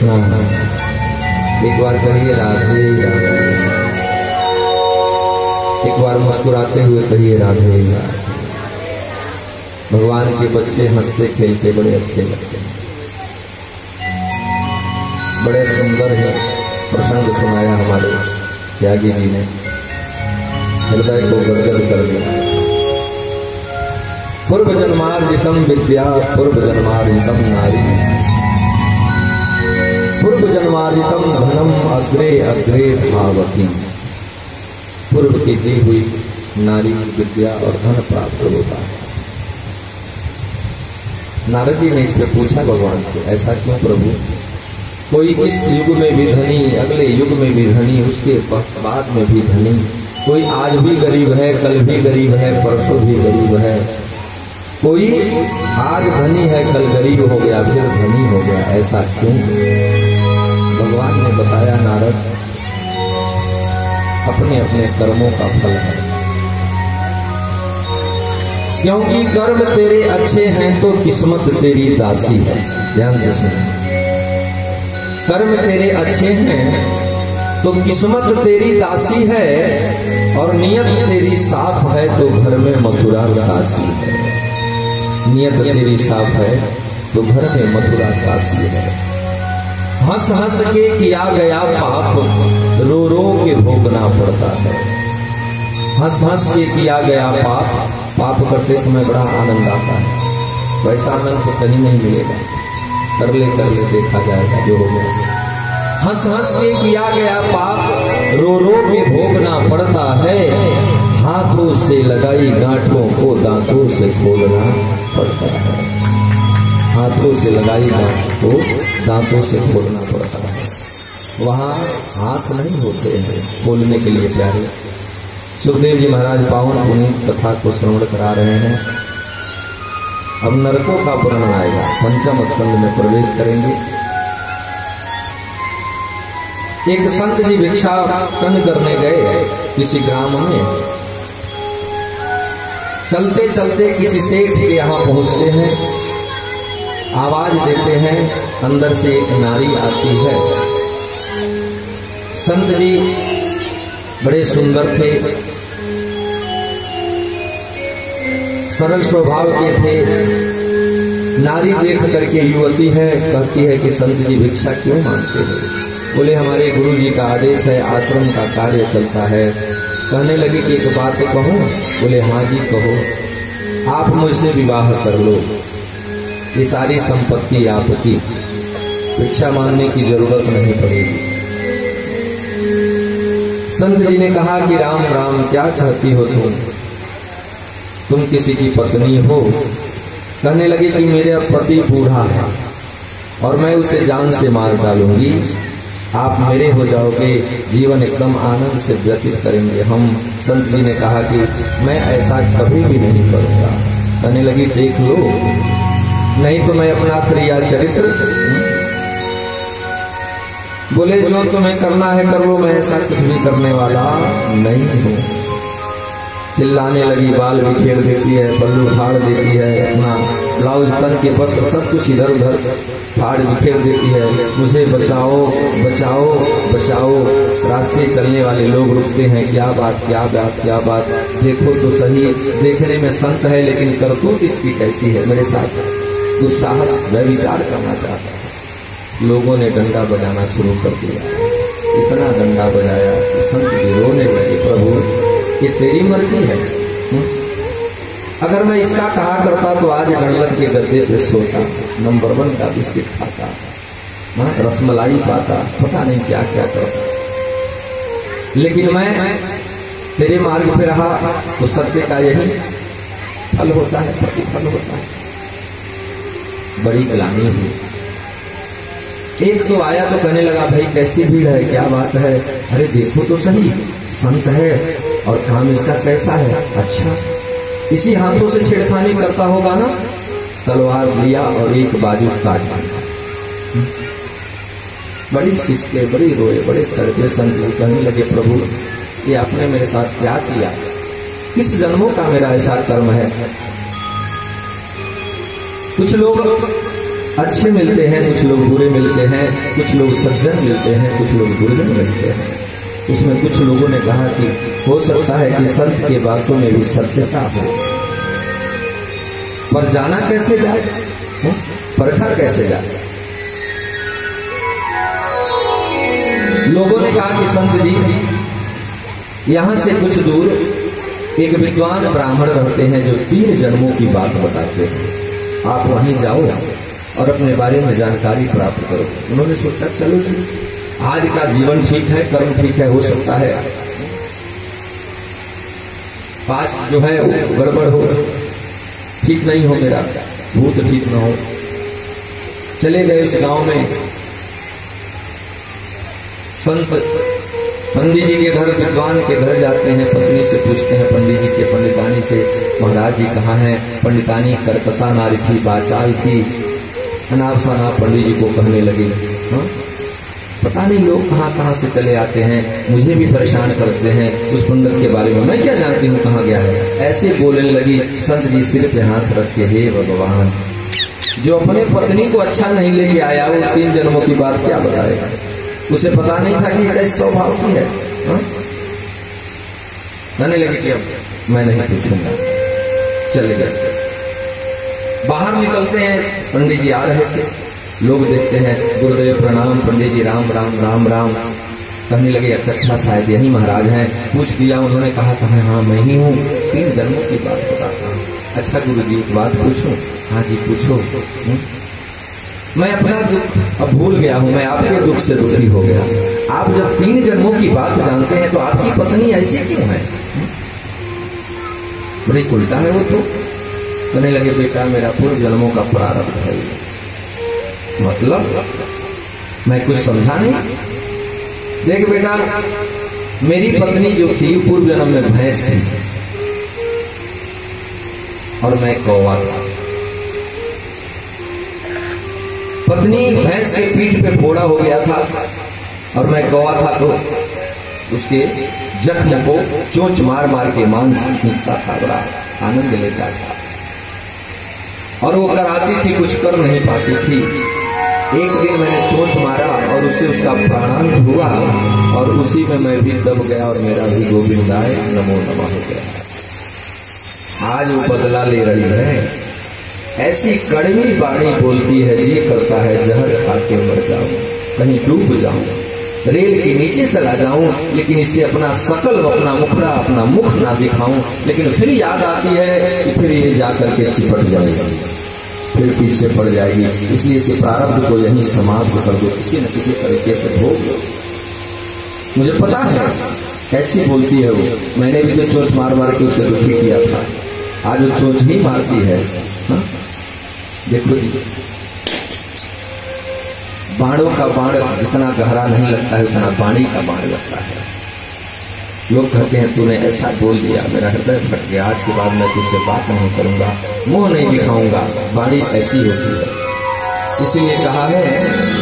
कृष्णा। एक बार कहिए राधे राधे, एक बार मुस्कुराते हुए कहिए राधे राधे। भगवान के बच्चे हंसते खेलते बड़े अच्छे लगते हैं, बड़े सुंदर है। प्रसंग सुनाया हमारे त्यागी जी ने, हृदय को गदगद कर दिया। पूर्व जन्मार्जितम विद्या पूर्व जन्मार्जितम नारी, पूर्व जन्मार्जितम धनम अग्रे अग्रे भावती। पूर्व की दी हुई नारी विद्या और धन प्राप्त होता है। नारद जी ने इस पे पूछा भगवान से, ऐसा क्यों प्रभु? कोई इस युग में भी धनी, अगले युग में भी धनी, उसके बाद में भी धनी। कोई आज भी गरीब है, कल भी गरीब है, परसों भी गरीब है। कोई आज धनी है, कल गरीब हो गया, फिर धनी हो गया, ऐसा क्यों? भगवान ने बताया, नारद, अपने अपने कर्मों का फल है। क्योंकि कर्म तेरे अच्छे हैं तो किस्मत तेरी दासी है। ध्यान से सुनो, कर्म तेरे अच्छे हैं तो किस्मत तेरी दासी है, और नियत तेरी साफ है तो घर में मथुरा काशी है। नियत तेरी साफ है तो घर में मथुरा काशी है। हंस हंस के किया गया पाप रो रो के भोगना पड़ता है। हंस हंस के किया गया पाप करते समय बड़ा आनंद आता है, वैसा आनंद तो कहीं नहीं मिलेगा। कर ले देखा जाएगा जो हो गया। हंस हंस के किया गया पाप रो रो के भोगना पड़ता है। हाथों से लगाई गांठों को दांतों से खोलना पड़ता है। हाथों से लगाई गांठ को दांतों से खोलना पड़ता है। वहां हाथ नहीं होते हैं खोलने के लिए प्यारे। सुखदेव जी महाराज पावन पुनीत कथा को श्रवण करा रहे हैं। अब नरकों का वर्णन आएगा, पंचम स्कंद में प्रवेश करेंगे। एक संत जी भिक्षाटन करने गए किसी ग्राम में। चलते चलते किसी सेठ के यहाँ पहुंचते हैं, आवाज देते हैं, अंदर से एक नारी आती है। संत जी बड़े सुंदर थे, सरल स्वभाव के थे। नारी देख करके युवती है, कहती है कि संत जी भिक्षा क्यों मांगते हो? बोले हमारे गुरु जी का आदेश है, आश्रम का कार्य चलता है। कहने लगी कि एक बात कहूं? बोले हाँ जी कहो। आप मुझसे विवाह कर लो, ये सारी संपत्ति आपकी, भिक्षा मांगने की जरूरत नहीं पड़ेगी। संत जी ने कहा कि राम राम क्या कहती हो तुम किसी की पत्नी हो? कहने लगी कि मेरा पति बूढ़ा है और मैं उसे जान से मार डालूंगी, आप मेरे हो जाओगे, जीवन एकदम आनंद से व्यतीत करेंगे हम। संत जी ने कहा कि मैं ऐसा कभी भी नहीं करूंगा। कहने लगी देख लो, नहीं तो मैं अपना क्रिया चरित्र। बोले जो तुम्हें करना है कर लो, मैं ऐसा कुछ भी करने वाला नहीं हूं। चिल्लाने लगी, बाल बिखेर देती है, पल्लू फाड़ देती है, अपना ब्लाउज तन के वस्त्र सब कुछ इधर उधर फाड़ बिखेर देती है। मुझे बचाओ बचाओ बचाओ। रास्ते चलने वाले लोग रुकते हैं, क्या बात क्या बात क्या बात, देखो तो सही, देखने में संत है लेकिन करतूत इसकी कैसी है, मेरे साथ दुस्साहस व्यभिचार करना चाहता है। लोगों ने डंडा बजाना शुरू कर दिया, इतना डंडा बजाया कि संत जी रोने लगे, प्रभु ये तेरी मर्जी है। अगर मैं इसका कहा करता तो आज गणलक के गद्दे पे सोता, नंबर 1 का बिस्किट खाता, रसमलाई पाता, पता नहीं क्या क्या करता। लेकिन मैं तेरे मार्ग पे रहा तो सत्य का यही फल होता है, प्रतिफल होता है। बड़ी ग्लानि हुई। एक तो आया तो कहने लगा भाई कैसी भीड़ है, क्या बात है? अरे देखो तो सही, संत है और काम इसका कैसा है। अच्छा, इसी हाथों से छेड़खानी करता होगा ना। तलवार लिया और एक बाजू काट दिया। बड़ी सिसके, बड़ी रोए, बड़े तड़पे। संत जी कहने लगे प्रभु ये आपने मेरे साथ क्या किया? किस जन्मों का मेरा ऐसा कर्म है? कुछ लोग अच्छे मिलते हैं, कुछ लोग बुरे मिलते हैं, कुछ लोग सज्जन मिलते हैं, कुछ लोग दुर्जन मिलते हैं। उसमें कुछ लोगों ने कहा कि हो सकता है कि संत की बातों में भी सत्यता हो, पर जाना कैसे जाए, परखा कैसे जाए। लोगों ने कहा कि संत जी यहां से कुछ दूर एक विद्वान ब्राह्मण रहते हैं जो 3 जन्मों की बात बताते हैं, आप वहीं जाओ और अपने बारे में जानकारी प्राप्त करो। उन्होंने सोचा चलो जी, आज का जीवन ठीक है, कर्म ठीक है, हो सकता है पास्ट जो है वो गड़बड़ हो, ठीक नहीं हो, मेरा भूत ठीक ना हो। चले गए उस गांव में, संत पंडित जी के घर, विद्वान के घर जाते हैं, पत्नी से पूछते हैं पंडित जी के, पंडितानी से, महाराज जी कहाँ हैं? पंडितानी करकसा नारी थी, बाचाल थी, अनाप शनाप पंडित जी को कहने लगे। पता नहीं लोग कहाँ कहाँ से चले आते हैं, मुझे भी परेशान करते हैं, उस पंडित के बारे में मैं क्या जानती हूँ कहाँ गया है। ऐसे बोलने लगी। संत जी सिर पे हाथ रख के, हे भगवान, जो अपने पत्नी को अच्छा नहीं लेके आया वो 3 जन्मों की बात क्या बताएगा? उसे पता नहीं था कि कैसे स्वभाव की है। कहने लगी कि अब मैं नहीं पूछूंगा, चले गए। बाहर निकलते हैं, पंडित जी आ रहे थे, लोग देखते हैं, गुरुदेव प्रणाम, पंडित जी राम राम राम राम। कहने लगे अच्छा शायद यही महाराज हैं। पूछ दिया, उन्होंने कहा था हाँ मैं ही हूँ, 3 जन्मों की बात बताता हूँ। अच्छा गुरु जी एक बात पूछूं? हाँ जी पूछो। मैं अपना दुख अब भूल गया हूं, मैं आपके दुख से दुखी हो गया। आप जब 3 जन्मों की बात जानते हैं तो आपकी पत्नी ऐसी क्यों है? बड़ी उल्टा है वो तो। कहने लगे बेटा मेरा पूर्व जन्मों का प्रारब्ध है। मतलब मैं कुछ समझा नहीं। देख बेटा, मेरी पत्नी जो थी पूर्व जन्म में भैंस थी और मैं कौवा था। पत्नी भैंस के पीठ पे फोड़ा हो गया था और मैं कौवा था, तो उसके जख्म को चोंच मार मार के मांस खींचता था, बड़ा आनंद लेता था। और वो कराती थी, कुछ कर नहीं पाती थी। एक दिन मैंने चोंच मारा और उससे उसका प्राणांत हुआ और उसी में मैं भी दब गया और मेरा भी गोविंदाय नमो नमः हो गया। आज वो बदला ले रही है। ऐसी कड़वी बाणी बोलती है, जी करता है जहर खा के मर जाऊं, कहीं डूब जाऊं, रेल के नीचे चला जाऊं, लेकिन इसे अपना सकल, अपना मुखड़ा, अपना मुख ना दिखाऊं। लेकिन फिर याद आती है कि फिर ये जाकर के चिपट जाएगी, फिर पीछे पड़ जाएगी। इसलिए इसे प्रारब्ध को यहीं समाप्त कर दो, किसी न किसी तरीके से भोग लो। मुझे पता है कैसी बोलती है वो, मैंने भी तो चोंच मार मार के उसे दुखी किया था, आज वो चोंच ही मारती है। देखो जी, बाणों का बाण जितना गहरा नहीं लगता है उतना बाणी का बाण लगता है। लोग कहते हैं तूने ऐसा बोल दिया, मेरा हृदय फट गया, आज के बाद मैं तुझसे बात नहीं करूंगा, मुंह नहीं दिखाऊंगा। बाणी ऐसी होती है। इसीलिए कहा है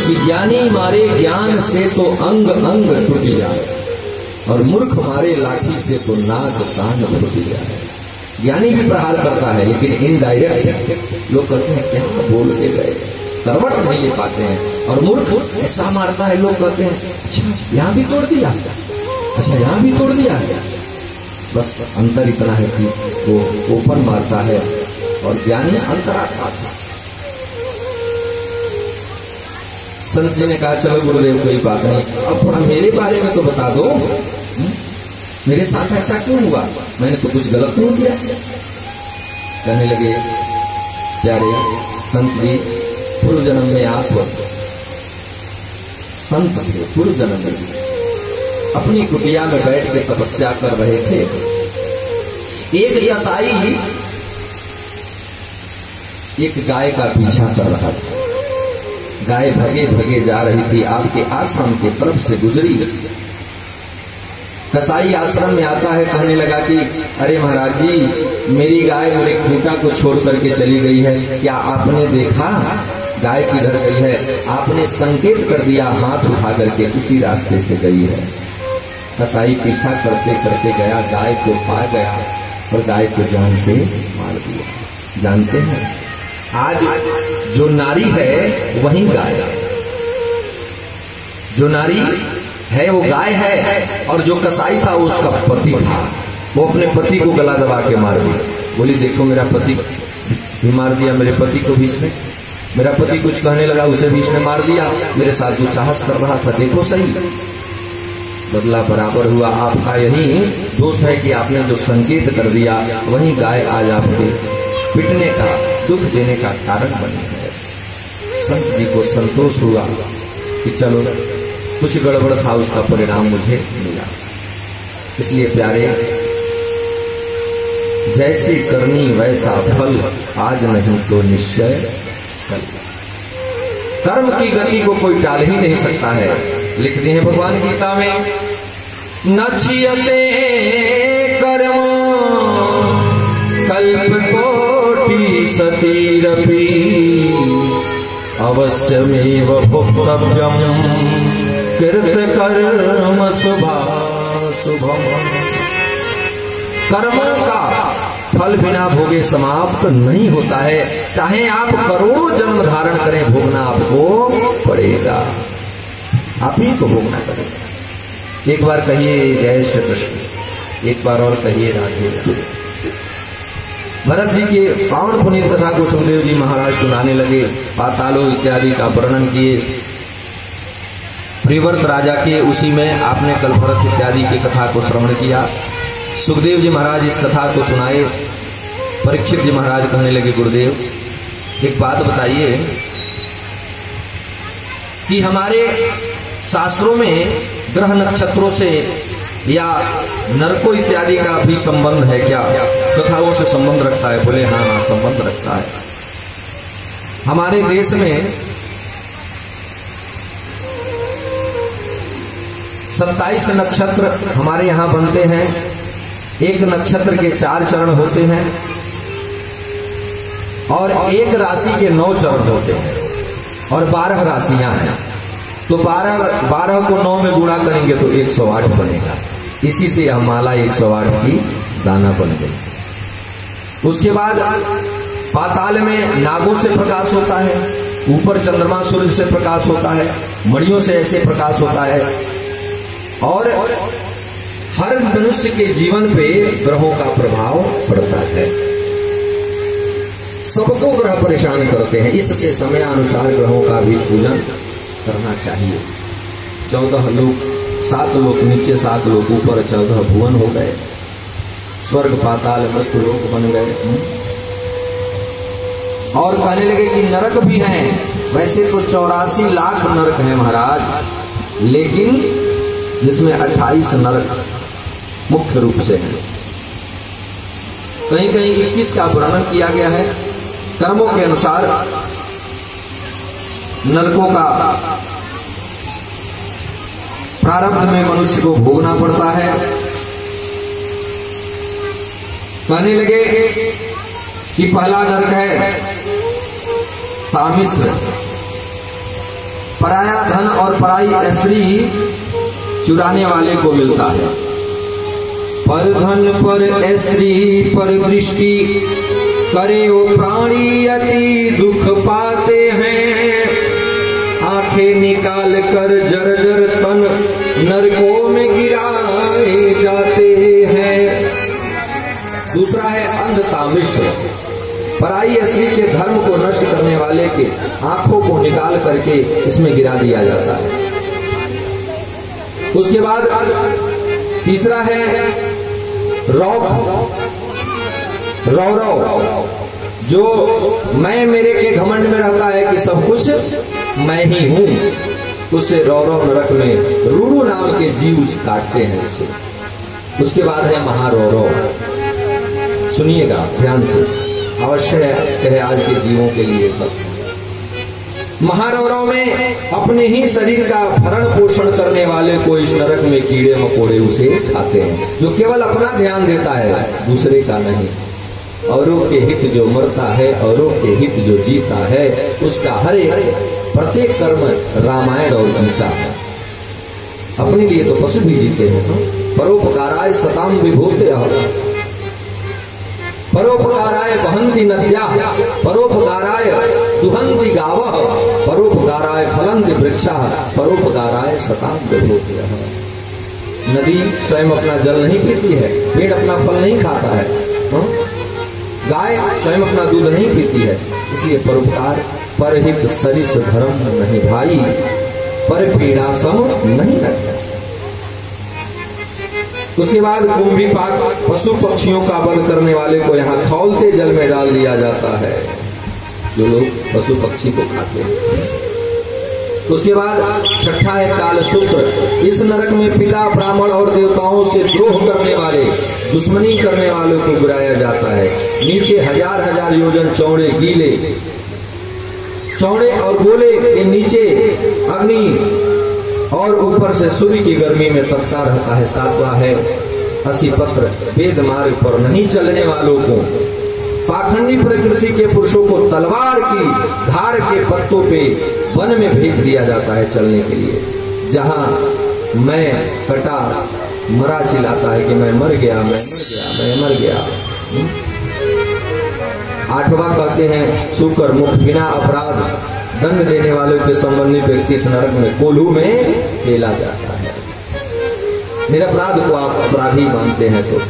कि ज्ञानी मारे ज्ञान से तो अंग अंग टूट जाए और मूर्ख मारे लाठी से तो नाक कान फूट जाए। ज्ञानी भी प्रहार करता है लेकिन इनडायरेक्ट। लोग कहते हैं क्या बोल के गए, करवट नहीं ले पाते हैं। और मूर्ख ऐसा मारता है, लोग कहते हैं अच्छा यहाँ भी तोड़ दिया, अच्छा यहाँ भी तोड़ दिया। बस अंतर इतना है कि वो ओपन मारता है और ज्ञानी अंतरात्मा से। संत जी ने कहा चलो गुरुदेव कोई बात नहीं, अब थोड़ा मेरे बारे में तो बता दो, मेरे साथ ऐसा क्यों हुआ, मैंने तो कुछ गलत नहीं किया। कहने लगे प्यारे संत जी, पूर्व जन्म में आप संत थे, पूर्व जन्म में अपनी कुटिया में बैठ के तपस्या कर रहे थे। एक कसाई एक गाय का पीछा कर रहा था। गाय भगे भगे जा रही थी, आपके आश्रम की तरफ से गुजरी। कसाई आश्रम में आता है, कहने लगा कि अरे महाराज जी, मेरी गाय मेरे खूंटा को छोड़ करके चली गई है, क्या आपने देखा गाय किधर गई है? आपने संकेत कर दिया, हाथ उठा करके इसी रास्ते से गई है। कसाई पीछा करते करते गया, गाय को पा गया और गाय को जान से मार दिया। जानते हैं आज जो नारी है वही गाय, जो नारी है वो गाय है, और जो कसाई था वो उसका पति था। वो अपने पति को गला दबा के मार दिया। बोली देखो मेरा पति भी मार दिया, मेरे पति को भी इसने, मेरा पति कुछ कहने लगा उसे भी इसने मार दिया, मेरे साथ जो साहस कर रहा था देखो सही, बदला बराबर हुआ। आपका यही दोष है कि आपने जो संकेत कर दिया वही गाय आज आपके पिटने का, दुख देने का कारण बनी है। संत जी को संतोष हुआ कि चलो कुछ गड़बड़ था, उसका परिणाम मुझे मिला। इसलिए प्यारे, जैसी करनी वैसा फल, आज नहीं तो निश्चय कल। कर्म की गति को कोई टाल ही नहीं सकता है। लिखते हैं भगवान गीता में, न छियते कर्म कल्प कोटि सतीरपि, अवश्यमेव भोक्तव्यम कृत कर्म शुभाशुभम। कर्मों का फल बिना भोगे समाप्त नहीं होता है। चाहे आप करोड़ों जन्म धारण करें, भोगना आपको पड़ेगा, आप ही को भोगना पड़ेगा। एक बार कहिए जय श्री कृष्ण, एक बार और कहिए राधे राधे। भरत जी के पावन पुनीत कथा को सुखदेव जी महाराज सुनाने लगे, पातालों इत्यादि का वर्णन किए। प्रियव्रत राजा के उसी में आपने कल भरत इत्यादि की कथा को श्रवण किया। सुखदेव जी महाराज इस कथा को सुनाए। परीक्षित जी महाराज कहने लगे, गुरुदेव एक बात बताइए कि हमारे शास्त्रों में ग्रह नक्षत्रों से या नरकों इत्यादि का भी संबंध है क्या? कथाओं से संबंध रखता है? बोले हाँ हाँ संबंध रखता है। हमारे देश में 27 नक्षत्र हमारे यहां बनते हैं। एक नक्षत्र के 4 चरण होते हैं और एक राशि के 9 चरण होते हैं और 12 राशियां हैं। तो 12 को 9 में गुणा करेंगे तो 108 बनेगा। इसी से यह माला 108 की दाना बन गई। उसके बाद पाताल में नागों से प्रकाश होता है, ऊपर चंद्रमा सूर्य से प्रकाश होता है, मणियों से ऐसे प्रकाश होता है। और हर मनुष्य के जीवन पे ग्रहों का प्रभाव पड़ता है। सबको ग्रह परेशान करते हैं, इससे समय अनुसार ग्रहों का भी पूजन करना चाहिए। 14 लोक, 7 लोक नीचे, 7 लोक ऊपर, 14 भुवन हो गए, स्वर्ग पाताल मृत्यु लोक बन गए। और कहने लगे कि नरक भी हैं। वैसे तो 84 लाख नरक हैं महाराज, लेकिन जिसमें 28 नरक मुख्य रूप से है। कहीं कहीं 21 का वर्णन किया गया है। कर्मों के अनुसार नरकों का प्रारब्ध में मनुष्य को भोगना पड़ता है। कहने लगे कि पहला नरक है तामिश्र, पराया धन और पराई स्त्री चुराने वाले को मिलता है। पर धन पर स्त्री पर दृष्टि करे वो प्राणी अति दुख पाते हैं। आंखें निकाल कर जर्जर तन नरकों में गिराए जाते हैं। दूसरा है अंध तामिश्र, पराई स्त्री के धर्म को नष्ट करने वाले के आंखों को निकाल करके इसमें गिरा दिया जाता है। उसके बाद तीसरा है रौरव, जो मैं मेरे के घमंड में रहता है कि सब कुछ मैं ही हूं। उसे रौरव नरक में रूरू नाम के जीव काटते हैं उसे। उसके बाद है महारौरव। सुनिएगा ध्यान से, अवश्य है आज के जीवों के लिए सब। महारौरव में अपने ही शरीर का भरण पोषण करने वाले को इस नरक में कीड़े मकोड़े उसे खाते हैं, जो केवल अपना ध्यान देता है, दूसरे का नहीं। औरों के हित जो मरता है, औरों के हित जो जीता है, उसका हर एक प्रत्येक कर्म रामायण और गीता है। अपने लिए तो पशु भी जीते हैं। परोपकाराय सताम विभूते, परोपकाराय वहंती नद्या, परोपकाराय दुहंति गावः परोपकाराय फलन्ति वृक्षाः परोपकाराय सतां विभूतयः। नदी स्वयं अपना जल नहीं पीती है, पेड़ अपना फल नहीं खाता है, गाय स्वयं अपना दूध नहीं पीती है, इसलिए परोपकार परहित सरिस धर्म नहीं भाई, पर पीड़ा सम नहीं करता। उसके बाद कुंभीपाक पशु पक्षियों का वध करने वाले को यहाँ खौलते जल में डाल दिया जाता है, जो लोग पशु पक्षी को खाते हैं। उसके बाद छठा है कालसूत्र। इस नरक में पिता ब्राह्मण और देवताओं से द्रोह करने वाले, दुश्मनी करने वालों को गिराया जाता है। नीचे हजार हजार योजन चौड़े गीले चौड़े और गोले के नीचे अग्नि और ऊपर से सूर्य की गर्मी में तपता रहता है। सातवां है असी पत्र। वेद मार्ग पर नहीं चलने वालों को, पाखंडी प्रकृति के पुरुषों को तलवार की धार के पत्तों पे वन में भेज दिया जाता है चलने के लिए, जहां मैं कटा मरा चिल्लाता है कि मैं मर गया, मैं मर गया, मैं मर गया। आठवां कहते हैं सुकर मुख। बिना अपराध दंड देने वालों के संबंधित व्यक्ति इस नरक में कोल्हू में फेला जाता है। निरपराध को आप अपराधी मानते हैं तो।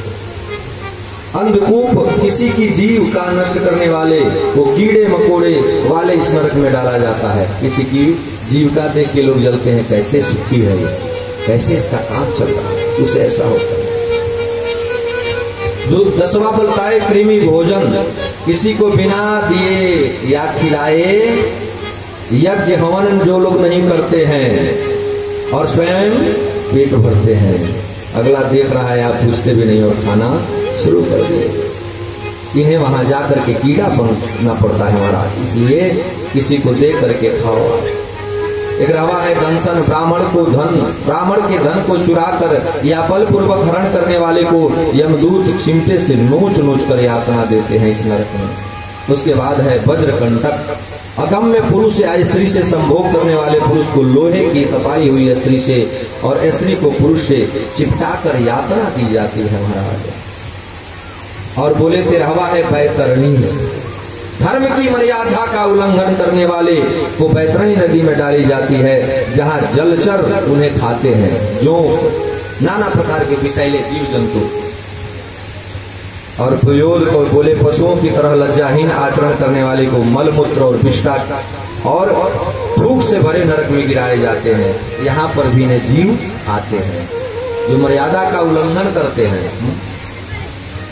अंधकूप, किसी की जीव का नष्ट करने वाले वो कीड़े मकोड़े वाले इस नरक में डाला जाता है। किसी की जीविका देख के लोग जलते हैं, कैसे सुखी है ये, कैसे इसका काम चल रहा है, उसे ऐसा होता है। दसवां बोलता है कृमि भोजन। किसी को बिना दिए या खिलाए यज्ञ हवन जो लोग नहीं करते हैं और स्वयं पेट भरते हैं, अगला देख रहा है आप पूछते भी नहीं और खाना शुरू कर दिए, इन्हें वहां जाकर के कीड़ा बनना पड़ता है महाराज, इसलिए किसी को दे करके खाओ। एक रवा है दंसन। ब्राह्मण के धन को चुरा कर या बलपूर्वक हरण करने वाले को यमदूत चिमटे से नोच नोच कर यातना देते हैं इस नरक में। उसके बाद है वज्रकंटक। अगम्य पुरुष या स्त्री से संभोग करने वाले पुरुष को लोहे की तपाई हुई स्त्री से और स्त्री को पुरुष से चिपटा कर यातना दी जाती है महाराज। और बोले 13वां है बैतरणी। धर्म की मर्यादा का उल्लंघन करने वाले को बैतरणी नदी में डाली जाती है, जहां जलचर उन्हें खाते हैं, जो नाना प्रकार के विषैले जीव जंतु। और प्रयोग और बोले पशुओं की तरह लज्जाहीन आचरण करने वाले को मलमूत्र और विष्टा और थूक से भरे नरक में गिराए जाते हैं। यहाँ पर भी ने जीव आते हैं जो मर्यादा का उल्लंघन करते हैं।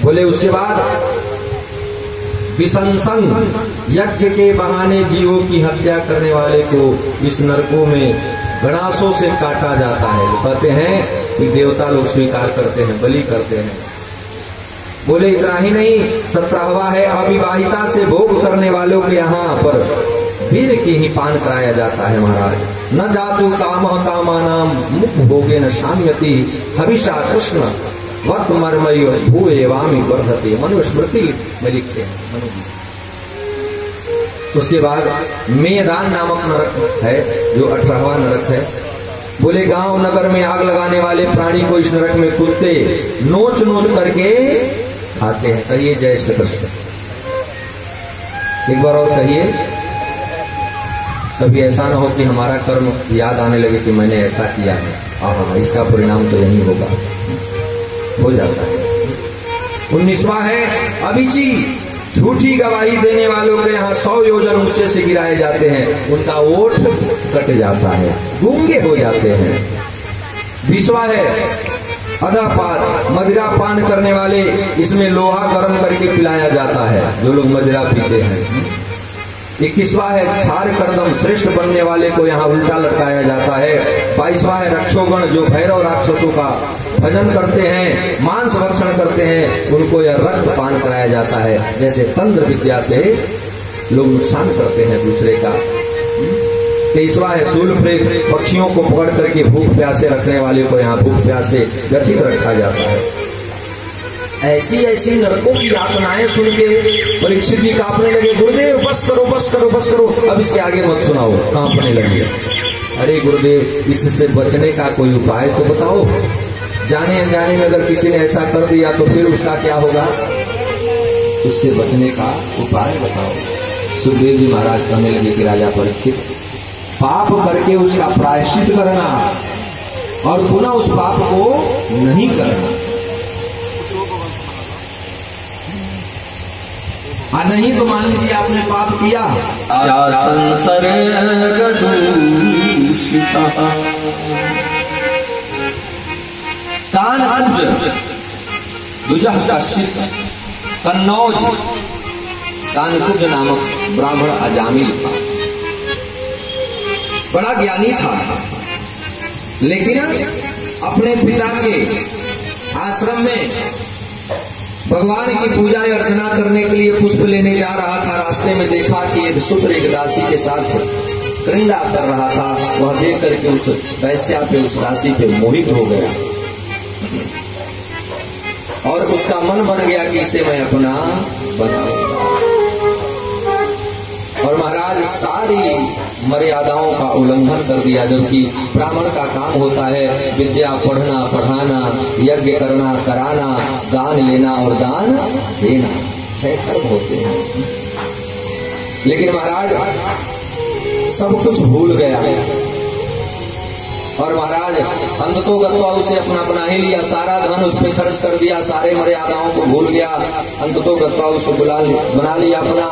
बोले उसके बाद विशंसन। यज्ञ के बहाने जीवों की हत्या करने वाले को इस नरकों में गणासों से काटा जाता है। कहते हैं कि देवता लोग स्वीकार करते हैं, बलि करते हैं। बोले इतना ही नहीं, 17वां है अविवाहिता से भोग करने वालों के यहाँ पर वीर की ही पान कराया जाता है महाराज। न जातु काम कामानाम मुख भोगे न शाम्यति हविषा कृष्ण वक्त मर्मय भू एवामी वर्धते। मनुस्मृति में लिखते हैं। उसके बाद मेदान नामक नरक है जो 18वां नरक है। बोले गांव नगर में आग लगाने वाले प्राणी को इस नरक में कुत्ते नोच नोच करके खाते हैं। कहिए जय श्री कृष्ण। एक बार और कहिए। कभी ऐसा ना हो कि हमारा कर्म याद आने लगे कि मैंने ऐसा किया है, हाँ इसका परिणाम तो यही होगा, हो जाता है। 19वां है अभिची। झूठी गवाही देने वालों के यहाँ 100 योजन ऊंचे से गिराए जाते हैं, उनका ओठ कट जाता है, गूंगे हो जाते हैं। 20वां है अदापात। मदिरा पान करने वाले, इसमें लोहा गर्म करके पिलाया जाता है जो लोग मदिरा पीते हैं। 21वां है क्षार कर्दम। श्रेष्ठ बनने वाले को यहाँ उल्टा लटकाया जाता है। 22वां है रक्षोगण। जो भैरव राक्षसों का भजन करते हैं, मांस भक्षण करते हैं, उनको यह रक्त पान कराया जाता है। जैसे तंत्र विद्या से लोग नुकसान करते हैं दूसरे का। 23वां है शूल प्रेत। पक्षियों को पकड़ करके भूख प्यासे रखने वाले को यहाँ भूख प्यासे व्यथित रखा जाता है। ऐसी ऐसी नरकों की यातनाएं सुन के परीक्षित जी कांपने लगे। गुरुदेव बस करो बस करो बस करो, अब इसके आगे मत सुनाओ। कांपने लगे। अरे गुरुदेव इससे बचने का कोई उपाय तो बताओ। जाने अनजाने में अगर किसी ने ऐसा कर दिया तो फिर उसका क्या होगा? उससे बचने का उपाय बताओ। सुखदेव जी महाराज कहने लगे कि राजा परीक्षित, पाप करके उसका प्रायश्चित करना और पुनः उस पाप को नहीं करना, नहीं तो मान लीजिए आपने पाप किया, कन्नौज कानकुज नामक ब्राह्मण अजामिल था, बड़ा ज्ञानी था, लेकिन अपने पिता के आश्रम में भगवान की पूजा अर्चना करने के लिए पुष्प लेने जा रहा था। रास्ते में देखा कि एक शूद्र एक दासी के साथ क्रीड़ा कर रहा था। वह देख करके उस वैश्या पे, उस दासी पे मोहित हो गया और उसका मन बन गया कि इसे मैं अपना बनाऊंगा। और महाराज सारी मर्यादाओं का उल्लंघन कर दिया, जबकि ब्राह्मण का काम होता है विद्या पढ़ना, पढ़ाना, यज्ञ करना, कराना, दान लेना और दान देना, 6 कर्म होते हैं। लेकिन महाराज सब कुछ भूल गया और महाराज अंततोगत्वा उसे अपना बना ही लिया, सारा धन उस पर खर्च कर दिया, सारे मर्यादाओं को भूल गया, अंततोगत्वा उसे बना लिया अपना।